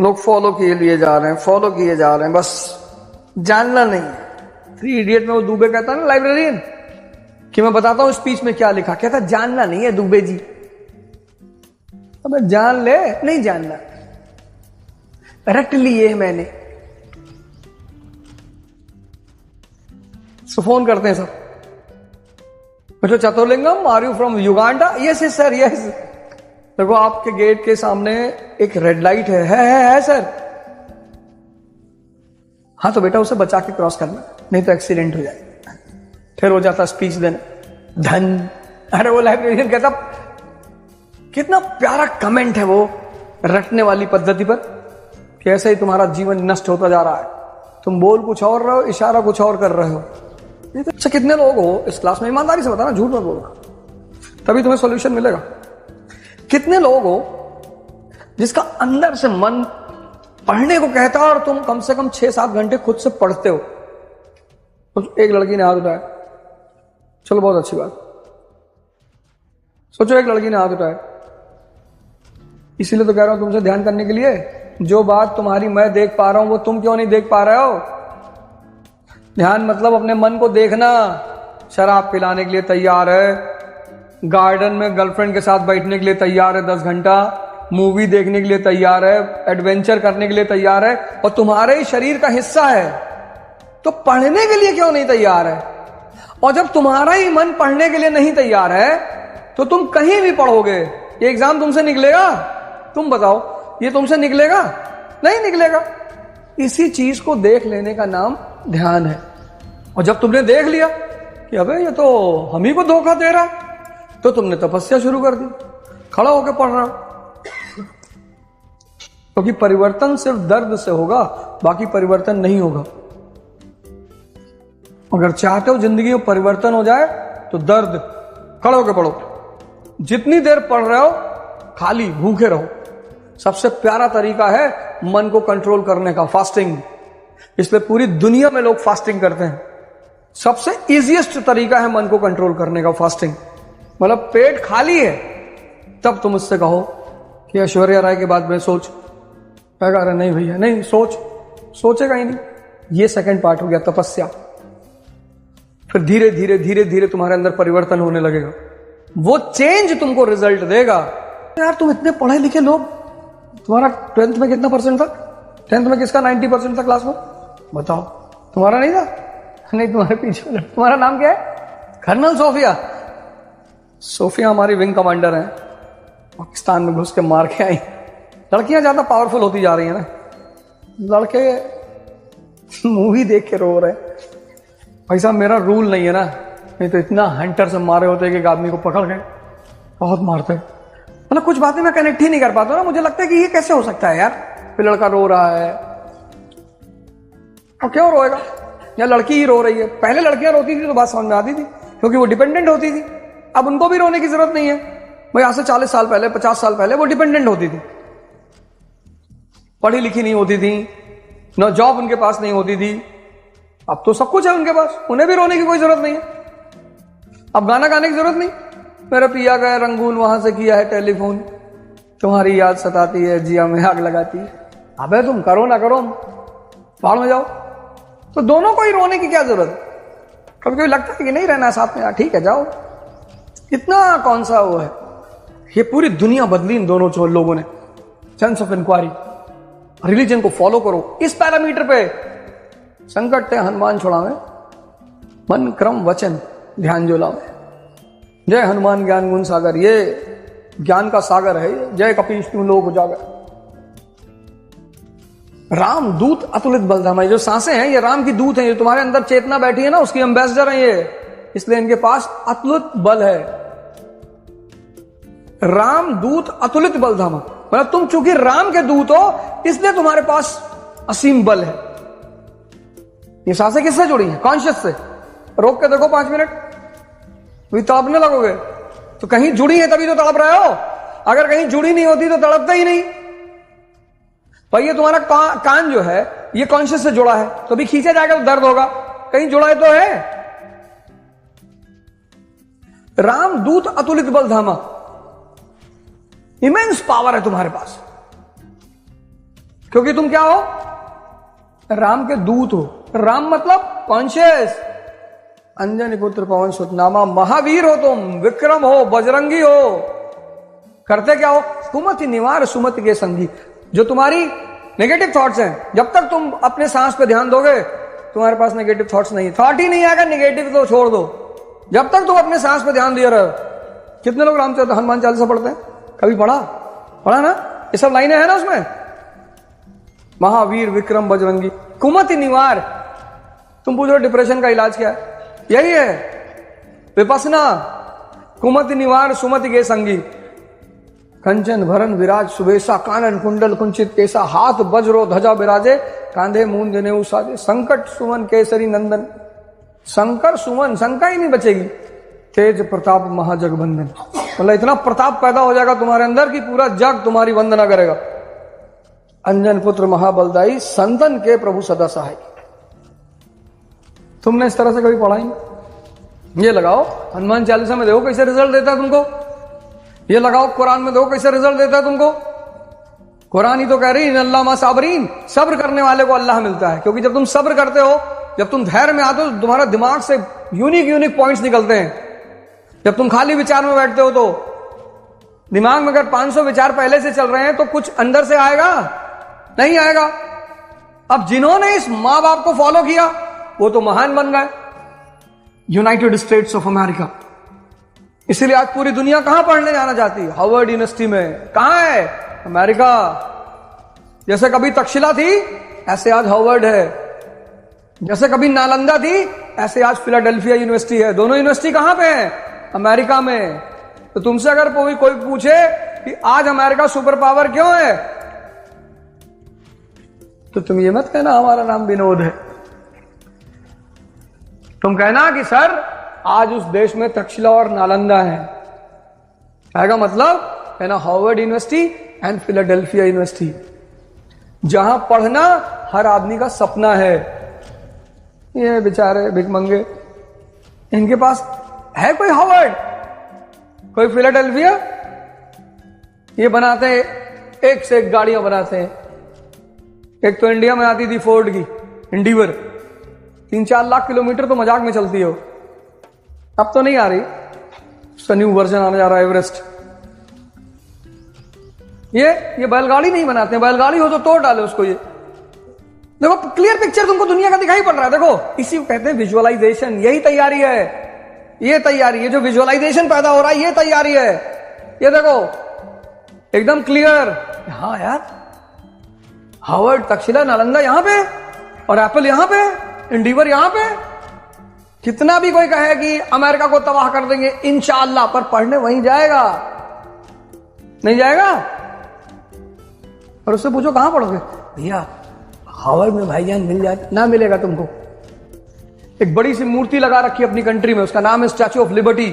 लोग फॉलो किए लिए जा रहे हैं, फॉलो किए जा रहे हैं, बस जानना नहीं है। 3 इडियट में वो दुबे कहता है ना लाइब्रेरियन कि मैं बताता हूं स्पीच में क्या लिखा, कहता जानना नहीं है दुबे जी। अब जान ले, नहीं जानना, रट लिए मैंने। सो फोन करते हैं सब, mister Chaturlingam are you from Uganda? Yes yes sir yes. देखो आपके गेट के सामने एक रेड लाइट है सर। हाँ तो बेटा उसे बचा के क्रॉस करना, नहीं तो एक्सीडेंट हो जाएगा। फिर हो जाता स्पीच देना, धन। अरे वो लाइब्रेरियन कहता कितना प्यारा कमेंट है वो रटने वाली पद्धति पर, कैसे ही तुम्हारा जीवन नष्ट होता जा रहा है, तुम बोल कुछ और रहे हो, इशारा कुछ और कर रहे हो। अच्छा कितने लोग हो इस क्लास में, ईमानदारी से बताना, झूठ मत बोलना, तभी तुम्हें सॉल्यूशन मिलेगा। कितने लोग हो जिसका अंदर से मन पढ़ने को कहता है और तुम कम से कम 6-7 घंटे खुद से पढ़ते हो? तो एक लड़की ने हाथ उठाया, चलो बहुत अच्छी बात। सोचो एक लड़की ने हाथ उठाया, इसीलिए तो कह रहा हूं तुमसे ध्यान करने के लिए, जो बात तुम्हारी मैं देख पा रहा हूं वो तुम क्यों नहीं देख पा रहे हो? ध्यान मतलब अपने मन को देखना। शराब पिलाने के लिए तैयार है, गार्डन में गर्लफ्रेंड के साथ बैठने के लिए तैयार है 10 घंटा, मूवी देखने के लिए तैयार है, एडवेंचर करने के लिए तैयार है, और तुम्हारे ही शरीर का हिस्सा है, तो पढ़ने के लिए क्यों नहीं तैयार है? और जब तुम्हारा ही मन पढ़ने के लिए नहीं तैयार है तो तुम कहीं भी पढ़ोगे, ये एग्जाम तुमसे निकलेगा? तुम बताओ, ये तुमसे निकलेगा? नहीं निकलेगा। इसी चीज को देख लेने का नाम ध्यान है। और जब तुमने देख लिया कि अबे ये तो हम ही को धोखा दे रहा, तो तुमने तपस्या शुरू कर दी, खड़ा होकर पढ़ रहा। क्योंकि परिवर्तन सिर्फ दर्द से होगा, बाकी परिवर्तन नहीं होगा। अगर चाहते हो जिंदगी में परिवर्तन हो जाए तो दर्द, खड़े होकर पढ़ो। जितनी देर पढ़ रहे हो खाली भूखे रहो। सबसे प्यारा तरीका है मन को कंट्रोल करने का, फास्टिंग। इसलिए पूरी दुनिया में लोग फास्टिंग करते हैं। सबसे इजीएस्ट तरीका है मन को कंट्रोल करने का, फास्टिंग। मतलब पेट खाली है तब तुम उससे कहो कि ऐश्वर्या राय के बाद में सोच, कहेगा अरे नहीं भैया नहीं, सोचेगा ही नहीं। ये सेकंड पार्ट हो गया तपस्या। फिर धीरे धीरे धीरे धीरे तुम्हारे अंदर परिवर्तन होने लगेगा, वो चेंज तुमको रिजल्ट देगा। यार तुम इतने पढ़े लिखे लोग, तुम्हारा 12th में कितना परसेंट था? 10th में किसका 90% था क्लास में? बताओ। तुम्हारा नहीं था? नहीं, तुम्हारे पीछे। तुम्हारा नाम क्या है? Colonel Sophia. सोफिया हमारी विंग कमांडर है, पाकिस्तान में घुस के मार के आई। लड़कियां ज्यादा पावरफुल होती जा रही है ना, लड़के मूवी देख के रो रहे। भाई साहब मेरा रूल नहीं है ना, नहीं तो इतना हंटर से मारे होते कि एक आदमी को पकड़ गए, बहुत मारते। मतलब कुछ बातें मैं कनेक्ट ही नहीं कर पाता ना, मुझे लगता है कि ये कैसे हो सकता है यार, फिर लड़का रो रहा है और क्यों रोएगा, या लड़की ही रो रही है। पहले लड़कियां रोती थी तो बात समझ में आती थी क्योंकि वो डिपेंडेंट होती थी। अब उनको भी रोने की जरूरत नहीं है भाई, आज से 40 साल पहले 50 साल पहले वो डिपेंडेंट होती थी, पढ़ी लिखी नहीं होती थी, न जॉब उनके पास नहीं होती थी। अब तो सब कुछ है उनके पास, उन्हें भी रोने की कोई जरूरत नहीं है। अब गाना गाने की जरूरत नहीं, मेरा पिया गया रंगून, वहां से किया है टेलीफोन, तुम्हारी याद सताती है, जिया में आग लगाती है। अबे तुम करो ना करो, बाहर में जाओ। तो दोनों को ही रोने की क्या जरूरत? कभी कभी लगता है कि नहीं रहना साथ में, ठीक है जाओ, इतना कौन सा वो है। ये पूरी दुनिया बदली इन दोनों लोगों ने। सेंस ऑफ इंक्वायरी, रिलीजन को फॉलो करो इस पैरामीटर पे। संकट ते हनुमान छुड़ावे, मन क्रम वचन ध्यान जो लावे। जय हनुमान ज्ञान गुण सागर, ये ज्ञान का सागर है। जय कपीश तू लोक उजागर। राम दूत अतुलित बलधामा। ये जो सांसें हैं ये राम की दूत हैं, ये तुम्हारे अंदर चेतना बैठी है ना, उसकी एम्बेसडर हैं ये, इसलिए इनके पास अतुलित बल है। राम दूत अतुलित बलधामा, मतलब तुम चूंकि राम के दूत हो इसलिए तुम्हारे पास असीम बल है। ये सांसें किससे जुड़ी हैं? कॉन्शियस से। रोक के देखो 5 मिनट, तड़पने लगोगे तो कहीं जुड़ी है तभी तो तड़प रहे हो। अगर कहीं जुड़ी नहीं होती तो तड़पता ही नहीं। भाई ये तुम्हारा कान जो है ये कॉन्शियस से जुड़ा है, तो भी खींचा जाएगा तो दर्द होगा, कहीं जुड़ा है तो है। राम दूत अतुलित बलधामा, इमेंस पावर है तुम्हारे पास। क्योंकि तुम क्या हो? राम के दूत हो। राम मतलब कॉन्शियस। अंजनी पुत्र पवन सुत नामा, महावीर हो तुम, विक्रम हो, बजरंगी हो। करते क्या हो? कुमति निवार सुमति के संगी। जो तुम्हारी नेगेटिव थॉट्स हैं, जब तक तुम अपने सांस पे ध्यान दोगे तुम्हारे पास नेगेटिव थॉट्स नहीं, थॉट ही नहीं आएगा, नेगेटिव तो छोड़ दो। जब तक तुम अपने सांस पे ध्यान दिए रहो। कितने लोग रामचरित हनुमान चालीसा पढ़ते हैं? कभी पढ़ा ना? ये सब लाइनें हैं ना उसमें। महावीर विक्रम बजरंगी कुमति निवार। तुम पूछ रहे डिप्रेशन का इलाज क्या है? यही है विपसना। कुमति निवार सुमति के संगी, कंचन भरन विराज सुबेसा, कानन कुंडल कुंचित केसा, हाथ वज्रो ध्वजा विराजे, कांधे मूंद जनेऊ साजे, संकट सुमन केसरी नंदन। शंकर सुमन, शंका ही नहीं बचेगी। तेज प्रताप महाजगबंदन, मतलब इतना प्रताप पैदा हो जाएगा तुम्हारे अंदर कि पूरा जग तुम्हारी वंदना करेगा। अंजन पुत्र महाबलदाई, संतन के प्रभु सदा सहाय। तुमने इस तरह से कभी पढ़ा ही नहीं? ये लगाओ हनुमान चालीसा में, देखो कैसे रिजल्ट देता है तुमको। ये लगाओ कुरान में, देखो कैसे रिजल्ट देता है तुमको। कुरान ही तो कह रही है अल्लाह मा साबरीन, सब्र करने वाले को अल्लाह मिलता है। क्योंकि जब तुम सब्र करते हो, जब तुम धैर्य में आते हो, तुम्हारा दिमाग से यूनिक पॉइंट्स निकलते हैं। जब तुम खाली विचार में बैठते हो तो दिमाग में अगर 500 विचार पहले से चल रहे हैं तो कुछ अंदर से आएगा? नहीं आएगा। अब जिन्होंने इस मां बाप को फॉलो किया वो तो महान बन गए। United states of America. इसीलिए आज पूरी दुनिया कहां पढ़ने जाना चाहती है? हार्वर्ड यूनिवर्सिटी में। कहां है? अमेरिका। जैसे कभी तक्षशिला थी ऐसे आज हार्वर्ड है, जैसे कभी नालंदा थी ऐसे आज फिलाडेल्फिया यूनिवर्सिटी है। दोनों यूनिवर्सिटी कहां पे है? अमेरिका में। तो तुमसे अगर कोई पूछे कि आज अमेरिका सुपर पावर क्यों है, तो तुम ये मत कहना हमारा नाम विनोद है। तुम कहना कि सर आज उस देश में तक्षशिला और नालंदा है। आएगा मतलब कहना Harvard university and Philadelphia university, जहां पढ़ना हर आदमी का सपना है। ये बेचारे भिखमंगे, इनके पास है कोई हार्वर्ड, कोई फिलाडेल्फिया? ये बनाते हैं एक से एक गाड़ियां बनाते हैं। एक तो इंडिया में आती थी फोर्ड की इंडिवर, 3-4 लाख किलोमीटर तो मजाक में चलती है। अब तो नहीं आ रही, उसका न्यू वर्जन आने जा रहा है, एवरेस्ट। ये बैलगाड़ी नहीं बनाते। बैलगाड़ी हो तो तोड़ डाले उसको। ये देखो क्लियर पिक्चर तुमको दुनिया का दिखाई पड़ रहा है। देखो इसी को कहते हैं विजुअलाइजेशन। यही तैयारी है, ये तैयारी है। जो विजुअलाइजेशन पैदा हो रहा है ये तैयारी है। ये देखो एकदम क्लियर। हाँ यार, हार्वर्ड, तक्षशिला, नालंदा यहां पे और एप्पल यहां पे, इंडिवर यहां पे। कितना भी कोई कहे कि अमेरिका को तबाह कर देंगे इंशाअल्लाह, पर पढ़ने वहीं जाएगा, नहीं जाएगा। और उससे पूछो कहां पढ़ोगे? भैया हार्वर्ड में भाईजान मिल जाए। ना मिलेगा तुमको। एक बड़ी सी मूर्ति लगा रखी है अपनी कंट्री में, उसका नाम है स्टैच्यू ऑफ लिबर्टी।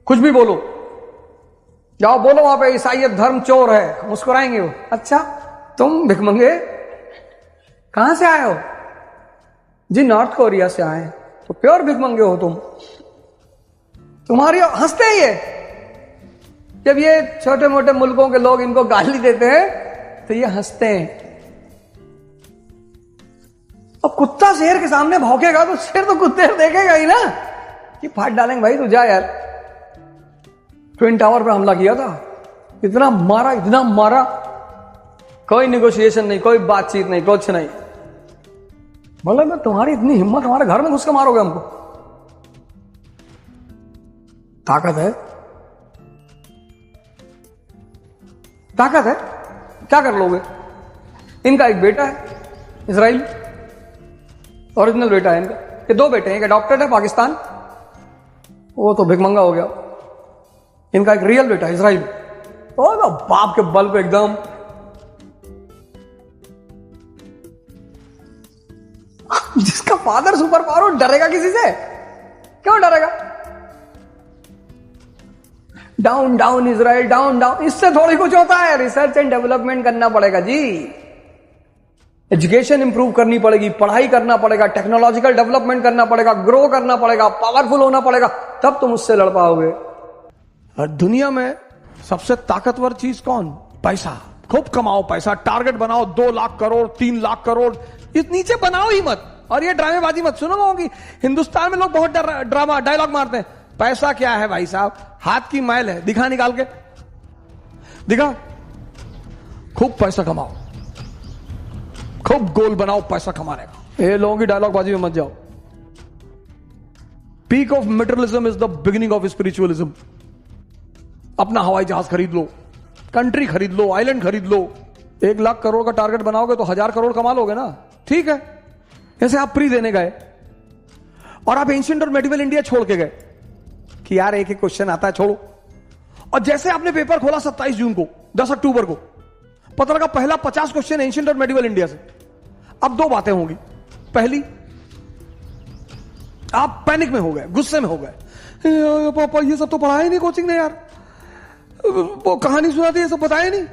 कुछ भी बोलो, जाओ बोलो वहां पे ईसाईयत धर्म चोर है, मुस्कुराएंगे वो। अच्छा तुम भिखमंगे कहां से आए हो? जी नॉर्थ कोरिया से आए। तो प्योर भिखमंगे हो तुम। तुम्हारी हंसते हैं ये। जब ये छोटे मोटे मुल्कों के लोग इनको गाली देते हैं तो ये हंसते हैं। अब कुत्ता शेर के सामने भौंकेगा तो शेर तो कुत्ते देखेगा ही ना कि फाड़ डालेंगे। भाई तू जा यार। ट्विन टावर पे हमला किया था, इतना मारा, कोई निगोशिएशन नहीं, कोई बातचीत नहीं, कुछ नहीं। बोले मैं तुम्हारी इतनी हिम्मत, हमारे घर में घुस के मारोगे हमको? ताकत है, ताकत है, क्या कर लोगे? इनका एक बेटा है इजराइल, ओरिजिनल बेटा है इनका। ये 2 बेटे हैं, एक अडॉप्टेड है पाकिस्तान, वो तो भिखमंगा हो गया। इनका एक रियल बेटा इजराइल, तो बाप के बल पे एकदम। जिसका फादर सुपर पावर, डरेगा किसी से? क्यों डरेगा? Down down Israel, down. इससे थोड़ी कुछ होता है। रिसर्च एंड डेवलपमेंट करना पड़ेगा जी, एजुकेशन इंप्रूव करनी पड़ेगी, पढ़ाई करना पड़ेगा, टेक्नोलॉजिकल डेवलपमेंट करना पड़ेगा, ग्रो करना पड़ेगा, पावरफुल होना पड़ेगा, तब तुम उससे लड़ पाओगे। और दुनिया में सबसे ताकतवर चीज कौन? पैसा। खूब कमाओ पैसा, टारगेट बनाओ 2 लाख करोड़, 3 लाख करोड़, इस नीचे बनाओ ही मत। और ये ड्रामेबाजी मत सुनो होगी। हिंदुस्तान में लोग बहुत ड्रामा डायलॉग मारते हैं। पैसा क्या है भाई साहब, हाथ की मैल है, दिखा निकाल के दिखा। खूब पैसा कमाओ, खूब गोल बनाओ पैसा कमाने का। ये लोगों की डायलॉग बाजी में मत जाओ। Peak of materialism is the beginning of spiritualism. अपना हवाई जहाज खरीद लो, कंट्री खरीद लो, आइलैंड खरीद लो। 1 लाख करोड़ का टारगेट बनाओगे तो 1000 करोड़ कमा लोगे ना। ठीक है, जैसे आप प्री देने गए और आप एंशिएंट और मेडिवल इंडिया छोड़ के गए कि यार एक एक क्वेश्चन आता है, छोड़ो। और जैसे आपने पेपर खोला 27 जून को, 10 अक्टूबर को, पता लगा पहला 50 क्वेश्चन एंशिएंट और मेडिवल इंडिया से। अब 2 बातें होंगी। पहली, आप पैनिक में हो गए, गुस्से में हो गए, पापा ये सब तो पढ़ाया ही नहीं कोचिंग ने यार, वो कहानी सुना दी, ये सब बताया नहीं।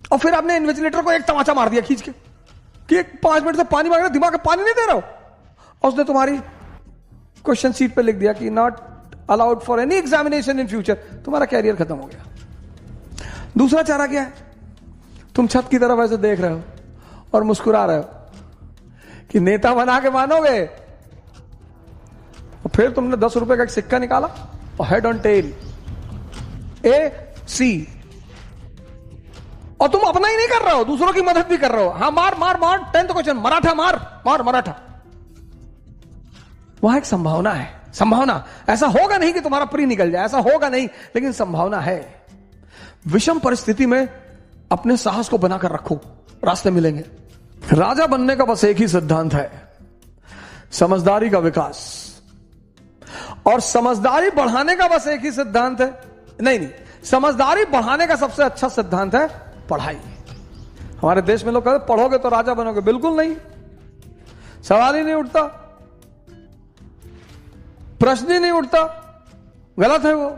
और फिर आपने इन्विजिलेटर को एक तमाचा मार दिया खींच के कि 5 मिनट से पानी मांग रहे, दिमाग में पानी नहीं दे रहा हो। और उसने तुम्हारी क्वेश्चन शीट पे लिख दिया कि not allowed for any examination in future. तुम्हारा कैरियर खत्म हो गया। दूसरा चारा क्या है, तुम छत की तरफ ऐसे देख रहे हो और मुस्कुरा रहे हो कि नेता बना के मानोगे। और फिर तुमने 10 रुपए का एक सिक्का निकाला और हेड ऑन टेल AC, और तुम अपना ही नहीं कर रहे हो, दूसरों की मदद भी कर रहे हो। हाँ, मार मार मार, 10th क्वेश्चन मराठा, मार मार मराठा। वहां एक संभावना है, संभावना। ऐसा होगा नहीं कि तुम्हारा प्री निकल जाए, ऐसा होगा नहीं, लेकिन संभावना है। विषम परिस्थिति में अपने साहस को बनाकर रखो, रास्ते मिलेंगे। राजा बनने का बस एक ही सिद्धांत है, समझदारी का विकास। और समझदारी बढ़ाने का बस एक ही सिद्धांत है, नहीं, समझदारी बढ़ाने का सबसे अच्छा सिद्धांत है पढ़ाई। हमारे देश में लोग कहते पढ़ोगे तो राजा बनोगे, बिल्कुल नहीं, सवाल ही नहीं उठता, प्रश्न ही नहीं उठता, गलत है वो।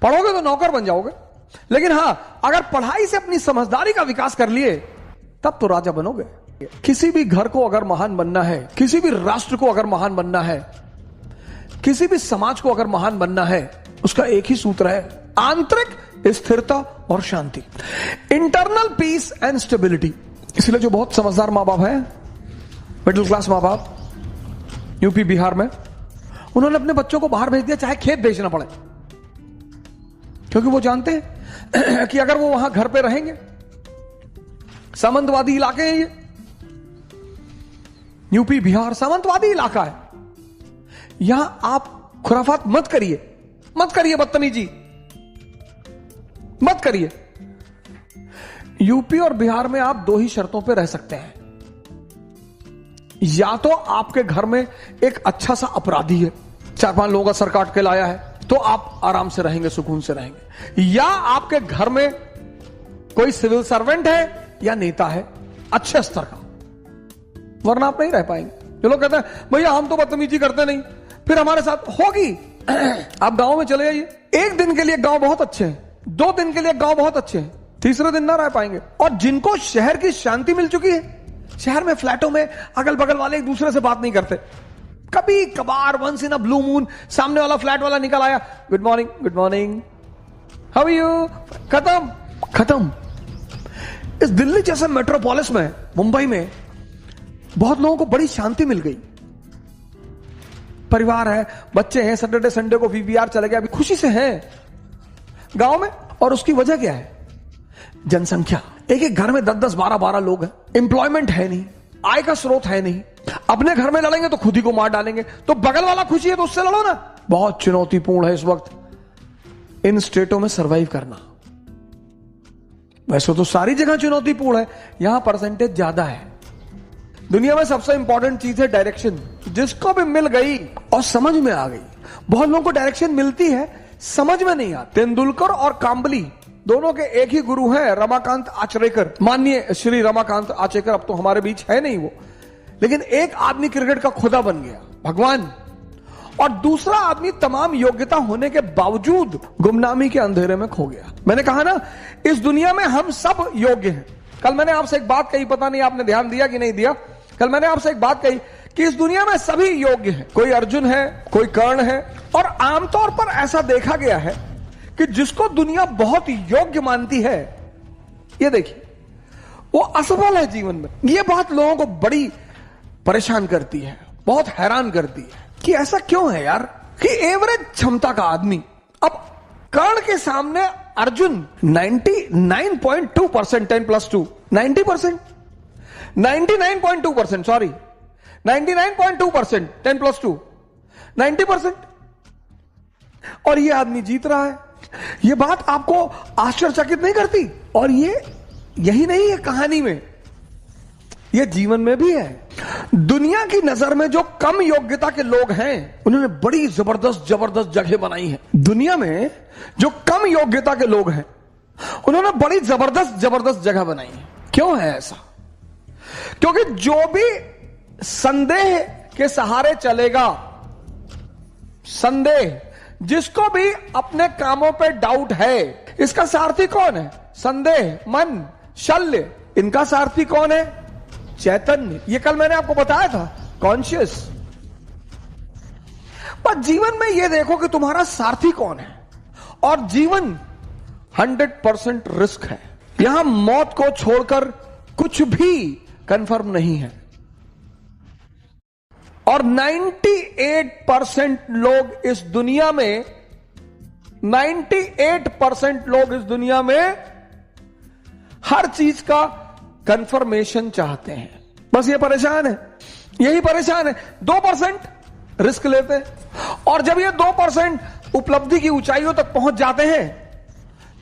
पढ़ोगे तो नौकर बन जाओगे, लेकिन हां, अगर पढ़ाई से अपनी समझदारी का विकास कर लिए तब तो राजा बनोगे। किसी भी घर को अगर महान बनना है, किसी भी राष्ट्र को अगर महान बनना है, किसी भी समाज को अगर महान बनना है, उसका एक ही सूत्र है, आंतरिक स्थिरता और शांति, इंटरनल पीस एंड स्टेबिलिटी। इसलिए जो बहुत समझदार मां बाप हैं, मिडिल क्लास मां बाप, यूपी बिहार में, उन्होंने अपने बच्चों को बाहर भेज दिया, चाहे खेत बेचना पड़े, क्योंकि वो जानते हैं कि अगर वो वहां घर पे रहेंगे, सामंतवादी इलाके हैं ये, यूपी बिहार सामंतवादी इलाका है, यहां आप खुराफात मत करिए, मत करिए, बदतमीजी मत करिए। यूपी और बिहार में आप 2 ही शर्तों पे रह सकते हैं, या तो आपके घर में एक अच्छा सा अपराधी है, 4-5 लोगों का सर काट के लाया है, तो आप आराम से रहेंगे, सुकून से रहेंगे, या आपके घर में कोई सिविल सर्वेंट है या नेता है अच्छे स्तर का, वरना आप नहीं रह पाएंगे। जो लोग कहते हैं भैया हम तो बदतमीजी करते नहीं, फिर हमारे साथ होगी। आप गांव में चले जाइए, 1 दिन के लिए गांव बहुत अच्छे हैं, 2 दिन के लिए गांव बहुत अच्छे हैं, तीसरे दिन ना रह पाएंगे। और जिनको शहर की शांति मिल चुकी है, शहर में फ्लैटों में अगल बगल वाले एक दूसरे से बात नहीं करते, कभी कभार once in a blue moon सामने वाला फ्लैट वाला निकल आया, good morning, good morning, how are you, खत्म खत्म। इस दिल्ली जैसे मेट्रोपोलिस में, मुंबई में बहुत लोगों को बड़ी शांति मिल गई, परिवार है, बच्चे हैं, सैटरडे संडे को VVR चले गए, अभी खुशी से हैं गांव में। और उसकी वजह क्या है, जनसंख्या। एक एक घर में 10-10, 12-12 लोग हैं, एम्प्लॉयमेंट है नहीं, आय का स्रोत है नहीं, अपने घर में लड़ेंगे तो खुद ही को मार डालेंगे, तो बगल वाला खुशी है तो उससे लड़ो ना। बहुत चुनौतीपूर्ण है इस वक्त इन स्टेटों में सरवाइव करना। वैसे तो सारी जगह चुनौतीपूर्ण है, यहां परसेंटेज ज्यादा है। दुनिया में सबसे इंपॉर्टेंट चीज है डायरेक्शन, जिसको भी मिल गई और समझ में आ गई। बहुत लोगों को डायरेक्शन मिलती है, समझ में नहीं आती। तेंदुलकर और कांबली दोनों के एक ही गुरु हैं, रमाकांत आचरेकर, माननीय श्री रमाकांत आचरेकर, अब तो हमारे बीच है नहीं वो, लेकिन एक आदमी क्रिकेट का खुदा बन गया, भगवान, और दूसरा आदमी तमाम योग्यता होने के बावजूद गुमनामी के अंधेरे में खो गया। मैंने कहा ना, इस दुनिया में हम सब योग्य हैं। कल मैंने आपसे एक बात कही, पता नहीं आपने ध्यान दिया कि नहीं दिया। कल मैंने आपसे एक बात कही कि इस दुनिया में सभी योग्य हैं, कोई अर्जुन है, कोई कर्ण है, और आमतौर पर ऐसा देखा गया है कि जिसको दुनिया बहुत योग्य मानती है, ये देखिए वो असफल है जीवन में। ये बात लोगों को बड़ी परेशान करती है, बहुत हैरान करती है कि ऐसा क्यों है यार, कि एवरेज क्षमता का आदमी, अब कर्ण के सामने अर्जुन 99.2% 10+2 90%, 99.2%, सॉरी 99.2% 10+2 90%, और ये आदमी जीत रहा है। ये बात आपको आश्चर्यचकित नहीं करती? और ये यही नहीं है कहानी में, ये जीवन में भी है। दुनिया की नजर में जो कम योग्यता के लोग हैं, उन्होंने बड़ी जबरदस्त जबरदस्त जगह बनाई है। दुनिया में जो कम योग्यता के लोग हैं, उन्होंने बड़ी जबरदस्त जबरदस्त जगह बनाई है। क्यों है ऐसा? क्योंकि जो भी संदेह के सहारे चलेगा, संदेह, जिसको भी अपने कामों पे डाउट है, इसका सारथी कौन है? संदेह, मन, शल्य। इनका सारथी कौन है? चैतन्य। ये कल मैंने आपको बताया था, कॉन्शियस। पर जीवन में ये देखो कि तुम्हारा सारथी कौन है। और जीवन 100% रिस्क है। यहां मौत को छोड़कर कुछ भी कंफर्म नहीं है। और 98% लोग इस दुनिया में 98% लोग इस दुनिया में हर चीज का कंफर्मेशन चाहते हैं। बस ये परेशान है, यही परेशान है। 2% रिस्क लेते हैं, और जब ये 2% उपलब्धि की ऊंचाइयों तक पहुंच जाते हैं,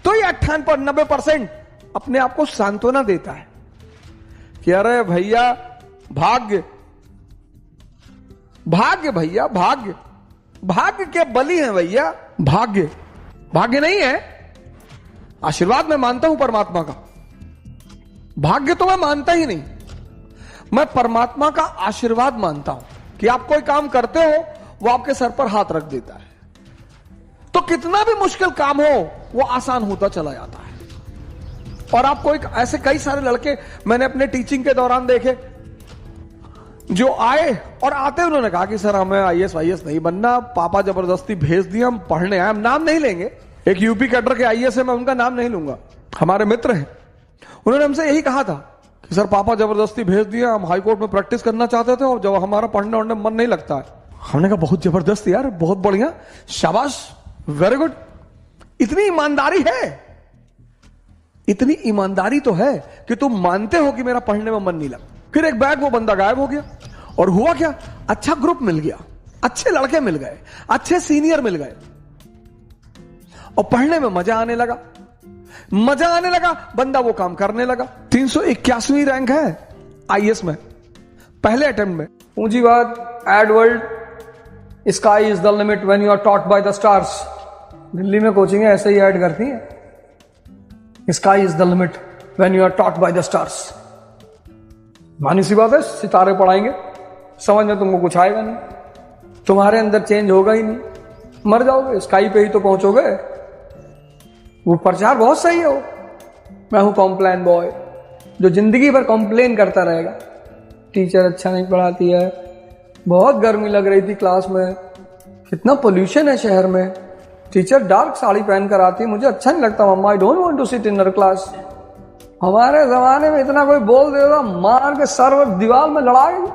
तो ये 98-90% अपने आप को सांत्वना देता है कि अरे भैया भाग्य, भाग्य भैया, भाग्य, भाग्य के बली हैं भैया। भाग्य, भाग्य नहीं है, आशीर्वाद मैं मानता हूं परमात्मा का। भाग्य तो मैं मानता ही नहीं, मैं परमात्मा का आशीर्वाद मानता हूं कि आप कोई काम करते हो, वो आपके सर पर हाथ रख देता है, तो कितना भी मुश्किल काम हो वो आसान होता चला जाता है। और आपको एक ऐसे कई सारे लड़के मैंने अपने टीचिंग के दौरान देखे, जो आए और आते उन्होंने कहा कि सर हमें आईएएस वाईएएस नहीं बनना, पापा जबरदस्ती भेज दिया, हम पढ़ने आए। हम नाम नहीं लेंगे, एक यूपी कैडर के आईएएस है, मैं उनका नाम नहीं लूंगा, हमारे मित्र हैं। उन्होंने हमसे यही कहा था कि सर पापा जबरदस्ती भेज दिया, हम हाईकोर्ट में प्रैक्टिस करना चाहते थे और जब हमारा पढ़ने वढ़ने मन नहीं लगता है। हमने कहा बहुत जबरदस्त यार, बहुत बढ़िया, शाबाश, वेरी गुड। इतनी ईमानदारी है, इतनी ईमानदारी तो है कि तुम मानते हो कि मेरा पढ़ने में मन नहीं लगा। फिर एक बैग वो बंदा गायब हो गया, और हुआ क्या, अच्छा ग्रुप मिल गया, अच्छे लड़के मिल गए, अच्छे सीनियर मिल गए, और पढ़ने में मजा आने लगा, मजा आने लगा, बंदा वो काम करने लगा। 381वीं रैंक है आईएएस में, पहले अटेम्प्ट में। ऊंची बात, Edward, sky is the limit when you are taught by the stars. Delhi में कोचिंग ऐसे ही ऐड करती है, sky is the limit when you are taught by the stars. मानी सी बात है, सितारे पढ़ाएंगे, समझ में तुमको कुछ आएगा नहीं, तुम्हारे अंदर चेंज होगा ही नहीं, मर जाओगे, स्काई पे ही तो पहुंचोगे। वो प्रचार बहुत सही है, मैं हूं कॉम्प्लेन बॉय, जो जिंदगी भर कॉम्प्लेन करता रहेगा, टीचर अच्छा नहीं पढ़ाती है, बहुत गर्मी लग रही थी क्लास में, कितना पोल्यूशन है शहर में, टीचर डार्क साड़ी पहन कर आती है, मुझे अच्छा नहीं लगता mama, I don't want to sit in her class. हमारे जमाने में इतना कोई बोल देगा, मार के सर दीवार में लड़ाएगी।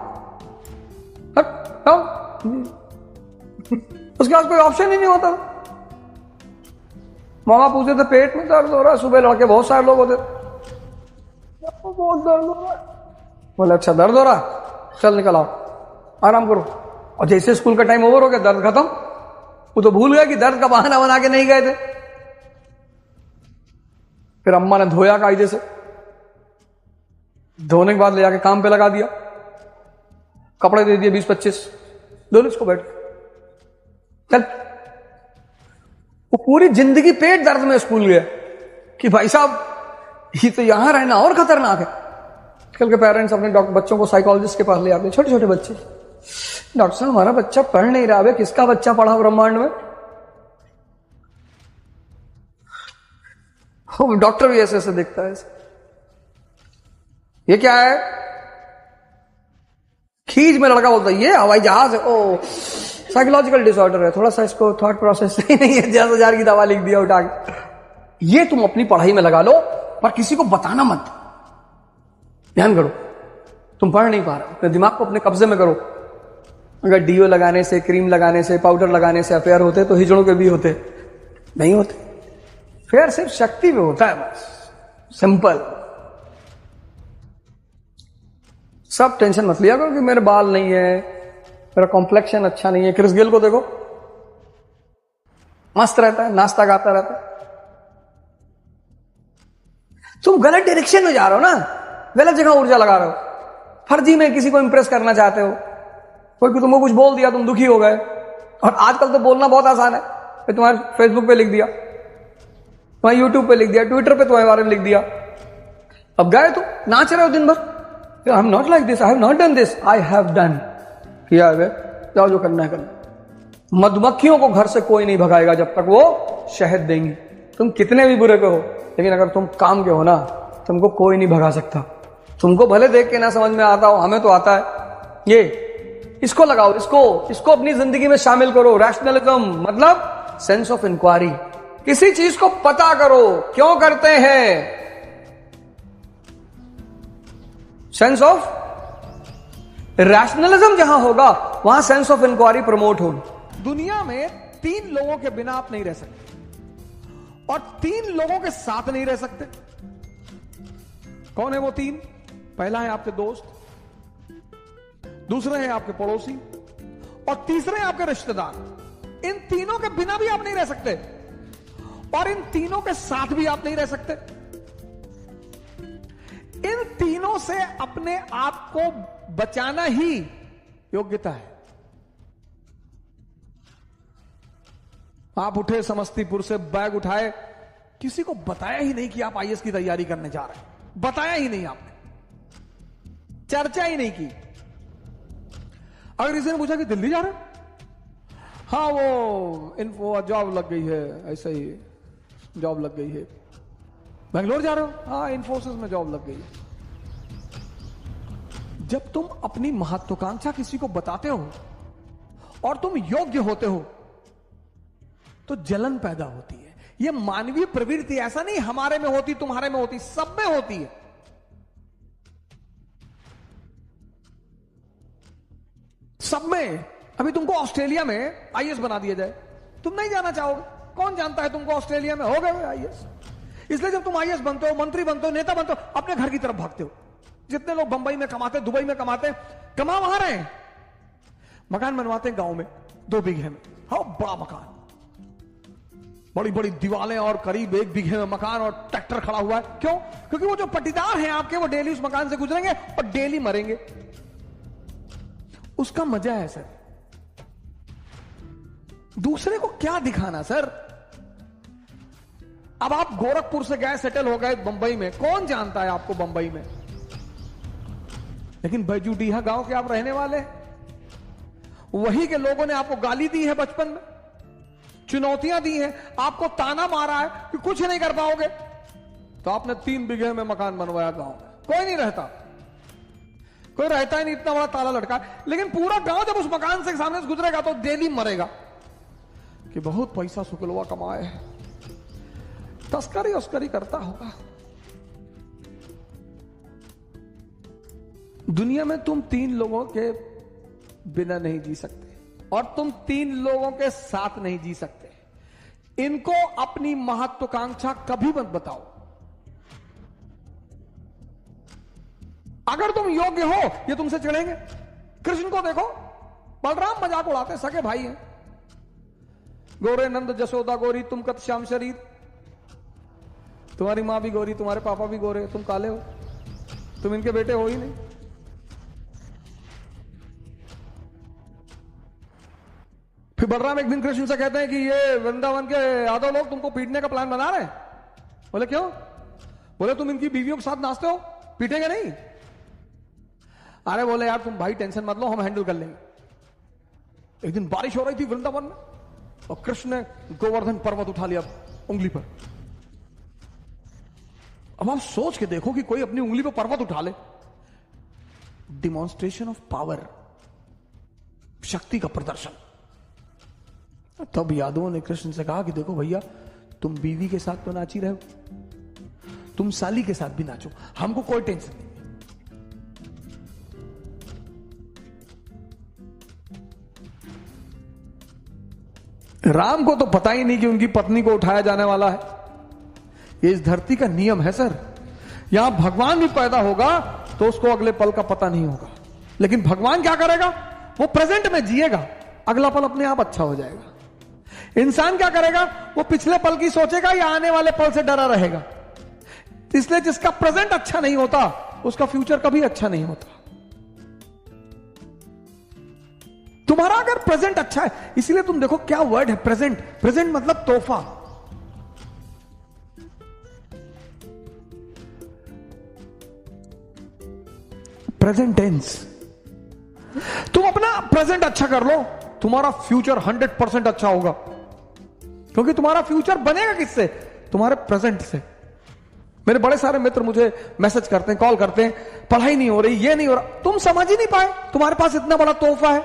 उसके पास कोई ऑप्शन ही नहीं होता। मामा पूछते थे पेट में दर्द हो रहा है, सुबह लड़के बहुत सारे लोग होते, बहुत दर्द हो रहा है, बोले अच्छा दर्द हो रहा है, चल निकल आओ, आराम करो। और जैसे स्कूल का टाइम ओवर हो गया, दर्द खत्म, वो तो भूल गया कि दर्द का बहाना बना के नहीं गए थे। फिर अम्मा ने धोया कायदे से, धोने के बाद ले जाके काम पे लगा दिया, कपड़े दे दिए 20-25, लो इसको बैठ चल। वो पूरी जिंदगी पेट दर्द में स्कूल गया कि भाई साहब ये तो यहां रहना और खतरनाक है। कल के पेरेंट्स अपने बच्चों को साइकोलॉजिस्ट के पास ले आते, छोटे छोटे बच्चे, डॉक्टर साहब हमारा बच्चा पढ़ नहीं रहा है, किसका बच्चा पढ़ा ब्रह्मांड में? डॉक्टर भी ऐसे ऐसे देखता है, ये क्या है? खींच में लड़का बोलता है ये हवाई जहाज है। ओ साइकोलॉजिकल डिसऑर्डर है, थोड़ा सा इसको थॉट प्रोसेस सही नहीं है, 10,000 की दवा लिख दिया उठा के। ये तुम अपनी पढ़ाई में लगा लो, पर किसी को बताना मत। ध्यान करो, तुम पढ़ नहीं पा रहे, अपने दिमाग को अपने कब्जे में करो। अगर डीओ लगाने से, क्रीम लगाने से, पाउडर लगाने से अफेयर होते तो हिजड़ों के भी होते, नहीं होते। फेयर सिर्फ शक्ति में होता है, बस सिंपल। सब टेंशन मत लिया करो कि मेरे बाल नहीं है, मेरा कॉम्प्लेक्शन अच्छा नहीं है। क्रिस गेल को देखो, मस्त रहता है, नाश्ता गाता रहता है। तुम गलत डायरेक्शन में जा रहे हो ना, गलत जगह ऊर्जा लगा रहे हो, फर्जी में किसी को इंप्रेस करना चाहते हो। कोई तुमको कुछ बोल दिया, तुम दुखी हो गए। और आजकल तो बोलना बहुत आसान है, तुम्हारे फेसबुक पे लिख दिया, तुम्हारे यूट्यूब पे लिख दिया, ट्विटर पे तुम्हारे बारे में लिख दिया। अब गए तुम नाच रहे हो दिन भर, I am not like this, I have not done this, I have done. किया है, जाओ जो करना है करना। मधुमक्खियों को घर से कोई नहीं भगाएगा जब तक वो शहद देंगी। तुम कितने भी बुरे के हो, लेकिन अगर तुम काम के हो ना, तुमको कोई नहीं भगा सकता। तुमको भले देख के ना समझ में आता हो, हमें तो आता है। ये इसको लगाओ, इसको अपनी जिंदगी में शामिल करो। रैशनलिज्म मतलब सेंस ऑफ इंक्वायरी। किसी चीज को पता करो क्यों करते हैं, सेंस ऑफ रैशनलिज्म जहां होगा वहां सेंस ऑफ इंक्वायरी प्रमोट होगी। दुनिया में 3 लोगों के बिना आप नहीं रह सकते, और 3 लोगों के साथ नहीं रह सकते। कौन है वो 3? पहला है आपके दोस्त, दूसरे हैं आपके पड़ोसी, और तीसरे हैं आपके रिश्तेदार। इन तीनों के बिना भी आप नहीं रह सकते, और इन तीनों के साथ भी आप नहीं रह सकते। इन तीनों से अपने आप को बचाना ही योग्यता है। आप उठे समस्तीपुर से, बैग उठाए, किसी को बताया ही नहीं कि आप आईएएस की तैयारी करने जा रहे हैं, बताया ही नहीं आपने, चर्चा ही नहीं की। अगर किसी ने पूछा कि दिल्ली जा रहे हो, हाँ वो इन्फो जॉब लग गई है, ऐसा ही जॉब लग गई है। बेंगलोर जा रहे हो, हाँ इन्फोसिस में जॉब लग गई है। जब तुम अपनी महत्वाकांक्षा किसी को बताते हो और तुम योग्य होते हो तो जलन पैदा होती है। यह मानवीय प्रवृत्ति, ऐसा नहीं हमारे में होती, तुम्हारे में होती, सब में होती है। सब में। अभी तुमको ऑस्ट्रेलिया में आईएएस बना दिया जाए, तुम नहीं जाना चाहोगे। कौन जानता है तुमको ऑस्ट्रेलिया में हो गए आईएएस। इसलिए जब तुम आईएएस बनते हो, मंत्री बनते हो, नेता बनते हो, अपने घर की तरफ भागते हो। जितने लोग बंबई में कमाते, दुबई में कमाते, कमा वहां रहे हैं, मकान बनवाते हैं गांव में 2 बीघे में। हाँ बड़ा मकान, बड़ी बड़ी दीवारें और करीब 1 बीघे में मकान और ट्रैक्टर खड़ा हुआ है। क्यों? क्योंकि वो जो पट्टीदार हैं आपके, वो डेली उस मकान से गुजरेंगे और डेली मरेंगे। उसका मजा है सर। दूसरे को क्या दिखाना सर। अब आप गोरखपुर से गए, सेटल हो गए बंबई में, कौन जानता है आपको बंबई में। लेकिन बैजूडीहा गांव के आप रहने वाले हैं, वही के लोगों ने आपको गाली दी है बचपन में, चुनौतियां दी हैं, आपको ताना मारा है कि कुछ नहीं कर पाओगे, तो आपने 3 बीघे में मकान बनवाया गांव में। कोई नहीं रहता, कोई रहता ही नहीं, इतना बड़ा ताला लटका। लेकिन पूरा गांव जब उस मकान से सामने से गुजरेगा तो डेली मरेगा कि बहुत पैसा शुक्लवा कमाए है, तस्करी उस्करी करता होगा। दुनिया में तुम 3 लोगों के बिना नहीं जी सकते, और तुम 3 लोगों के साथ नहीं जी सकते। इनको अपनी महत्वाकांक्षा कभी मत बताओ। अगर तुम योग्य हो, ये तुमसे चिढ़ेंगे। कृष्ण को देखो, बलराम मजाक उड़ाते, सगे भाई हैं। गोरे नंद जसोदा गोरी, तुम कत श्याम शरीर। तुम्हारी मां भी गोरी, तुम्हारे पापा भी गोरे, तुम काले हो, तुम इनके बेटे हो ही नहीं। फिर बलराम एक दिन कृष्ण से कहते हैं कि ये वृंदावन के यादव लोग तुमको पीटने का प्लान बना रहे हैं। बोले क्यों? बोले तुम इनकी बीवियों के साथ नाचते हो, पीटेंगे नहीं? अरे बोले यार तुम भाई टेंशन मत लो, हम हैंडल कर लेंगे। एक दिन बारिश हो रही थी वृंदावन में, और कृष्ण ने गोवर्धन पर्वत उठा लिया उंगली पर। अब आप सोच के देखो कि कोई अपनी उंगली पर पर्वत उठा ले। डिमॉन्स्ट्रेशन ऑफ पावर, शक्ति का प्रदर्शन। तब यादवों ने कृष्ण से कहा कि देखो भैया, तुम बीवी के साथ तो नाच ही रहे हो, तुम साली के साथ भी नाचो, हमको कोई टेंशन नहीं। राम को तो पता ही नहीं कि उनकी पत्नी को उठाया जाने वाला है। ये इस धरती का नियम है सर। यहां भगवान भी पैदा होगा तो उसको अगले पल का पता नहीं होगा, लेकिन भगवान क्या करेगा, वो प्रेजेंट में जिएगा, अगला पल अपने आप अच्छा हो जाएगा। इंसान क्या करेगा, वो पिछले पल की सोचेगा या आने वाले पल से डरा रहेगा। इसलिए जिसका प्रेजेंट अच्छा नहीं होता उसका फ्यूचर कभी अच्छा नहीं होता। तुम्हारा अगर प्रेजेंट अच्छा है, इसीलिए तुम देखो क्या वर्ड है प्रेजेंट। प्रेजेंट मतलब तोहफा। Present tense. तुम अपना प्रेजेंट अच्छा कर लो, तुम्हारा फ्यूचर 100% अच्छा होगा, क्योंकि तुम्हारा फ्यूचर बनेगा किससे, तुम्हारे प्रेजेंट से। मेरे बड़े सारे मित्र मुझे मैसेज करते हैं, कॉल करते हैं, पढ़ाई नहीं हो रही, ये नहीं हो रहा। तुम समझ ही नहीं पाए, तुम्हारे पास इतना बड़ा तोहफा है,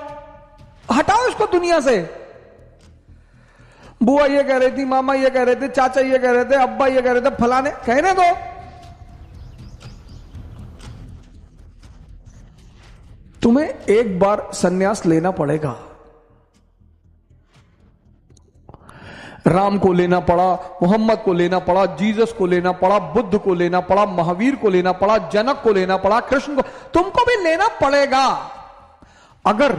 हटाओ इसको दुनिया से। बुआ ये कह रही थी, मामा ये कह रहे थे, चाचा ये कह रहे थे, अब्बा ये कह रहे थे, फलाने, कहने दो। तुम्हें एक बार सन्यास लेना पड़ेगा। राम को लेना पड़ा, मोहम्मद को लेना पड़ा, जीसस को लेना पड़ा, बुद्ध को लेना पड़ा, महावीर को लेना पड़ा, जनक को लेना पड़ा, कृष्ण को, तुमको भी लेना पड़ेगा अगर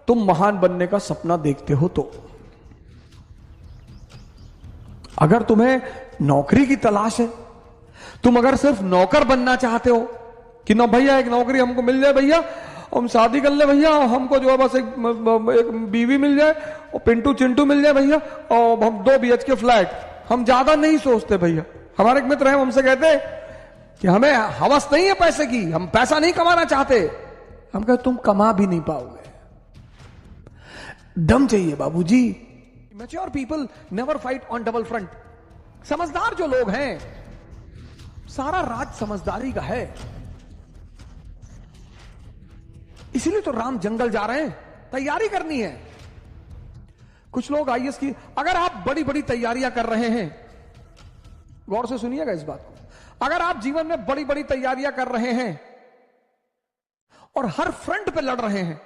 तुम महान बनने का सपना देखते हो तो। अगर तुम्हें नौकरी की तलाश है, तुम अगर सिर्फ नौकर बनना चाहते हो कि ना भैया एक नौकरी हमको मिल जाए भैया, हम शादी कर ले भैया, हमको जो है बस एक बीवी मिल जाए और पिंटू चिंटू मिल जाए भैया, और हम 2 BHK फ्लैट, हम ज्यादा नहीं सोचते भैया। हमारे एक मित्र हैं, हमसे कहते कि हमें हवस नहीं है पैसे की, हम पैसा नहीं कमाना चाहते। हम कहते तुम कमा भी नहीं पाओगे, दम चाहिए बाबूजी। Mature people never fight on double front. समझदार जो लोग हैं, सारा राज समझदारी का है। इसीलिए तो राम जंगल जा रहे हैं, तैयारी करनी है। कुछ लोग IAS की, अगर आप बड़ी बड़ी तैयारियां कर रहे हैं, गौर से सुनिएगा इस बात को, अगर आप जीवन में बड़ी बड़ी तैयारियां कर रहे हैं और हर फ्रंट पे लड़ रहे हैं,